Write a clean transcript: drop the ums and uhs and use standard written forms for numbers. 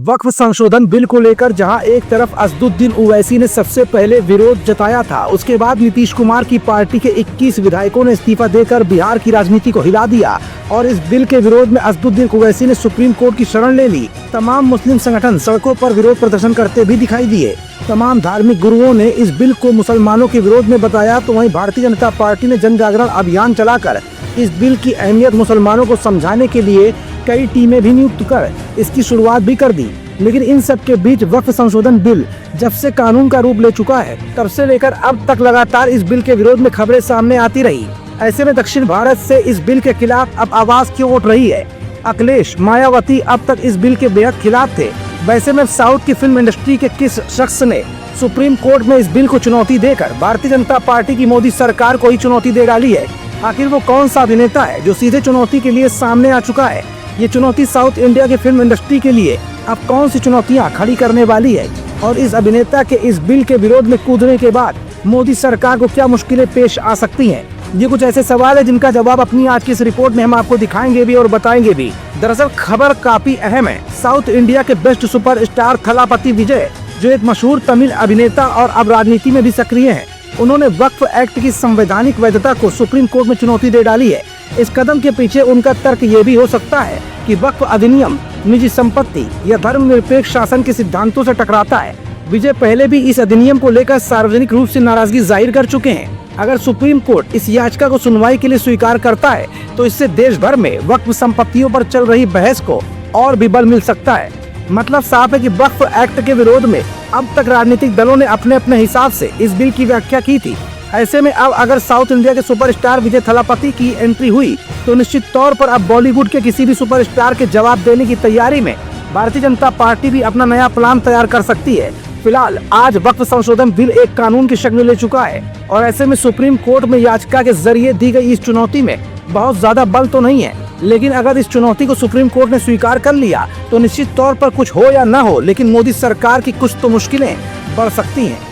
वक्फ संशोधन बिल को लेकर जहां एक तरफ असदुद्दीन ओवैसी ने सबसे पहले विरोध जताया था, उसके बाद नीतीश कुमार की पार्टी के 21 विधायकों ने इस्तीफा देकर बिहार की राजनीति को हिला दिया और इस बिल के विरोध में असदुद्दीन ओवैसी ने सुप्रीम कोर्ट की शरण ले ली। तमाम मुस्लिम संगठन सड़कों पर विरोध प्रदर्शन करते भी दिखाई दिए। तमाम धार्मिक गुरुओं ने इस बिल को मुसलमानों के विरोध में बताया, तो वहीं भारतीय जनता पार्टी ने जन जागरण अभियान चलाकर इस बिल की अहमियत मुसलमानों को समझाने के लिए कई टीमें भी नियुक्त कर इसकी शुरुआत भी कर दी। लेकिन इन सब के बीच वक्फ संशोधन बिल जब से कानून का रूप ले चुका है, तब से लेकर अब तक लगातार इस बिल के विरोध में खबरें सामने आती रही। ऐसे में दक्षिण भारत से इस बिल के खिलाफ अब आवाज क्यों उठ रही है? अखिलेश, मायावती अब तक इस बिल के बेहद खिलाफ थे। वैसे में साउथ की फिल्म इंडस्ट्री के किस शख्स ने सुप्रीम कोर्ट में इस बिल को चुनौती देकर भारतीय जनता पार्टी की मोदी सरकार को ही चुनौती दे डाली है? आखिर वो कौन सा अभिनेता है जो सीधे चुनौती के लिए सामने आ चुका है? ये चुनौती साउथ इंडिया के फिल्म इंडस्ट्री के लिए अब कौन सी चुनौतियां खड़ी करने वाली है? और इस अभिनेता के इस बिल के विरोध में कूदने के बाद मोदी सरकार को क्या मुश्किलें पेश आ सकती हैं? ये कुछ ऐसे सवाल है जिनका जवाब अपनी आज की इस रिपोर्ट में हम आपको दिखाएंगे भी और बताएंगे भी। दरअसल खबर काफी अहम है। साउथ इंडिया के बेस्ट सुपरस्टार थलापति विजय, जो एक मशहूर तमिल अभिनेता और अब राजनीति में भी सक्रिय हैं, उन्होंने वक्फ एक्ट की संवैधानिक वैधता को सुप्रीम कोर्ट में चुनौती दे डाली है। इस कदम के पीछे उनका तर्क ये भी हो सकता है कि वक्फ अधिनियम निजी संपत्ति या धर्मनिरपेक्ष शासन के सिद्धांतों से टकराता है। विजय पहले भी इस अधिनियम को लेकर सार्वजनिक रूप से नाराजगी जाहिर कर चुके हैं। अगर सुप्रीम कोर्ट इस याचिका को सुनवाई के लिए स्वीकार करता है, तो इससे देश भर में वक्फ संपत्तियों पर चल रही बहस को और भी बल मिल सकता है। मतलब साफ है कि वक्फ एक्ट के विरोध में अब तक राजनीतिक दलों ने अपने अपने हिसाब से इस बिल की व्याख्या की थी। ऐसे में अब अगर साउथ इंडिया के सुपरस्टार विजय थलापति की एंट्री हुई, तो निश्चित तौर पर अब बॉलीवुड के किसी भी सुपरस्टार के जवाब देने की तैयारी में भारतीय जनता पार्टी भी अपना नया प्लान तैयार कर सकती है। फिलहाल आज वक्फ संशोधन बिल एक कानून की शक्ल ले चुका है और ऐसे में सुप्रीम कोर्ट में याचिका के जरिए दी गई इस चुनौती में बहुत ज्यादा बल तो नहीं है। लेकिन अगर इस चुनौती को सुप्रीम कोर्ट ने स्वीकार कर लिया, तो निश्चित तौर पर कुछ हो या न हो, लेकिन मोदी सरकार की कुछ तो मुश्किलें बढ़ सकती हैं।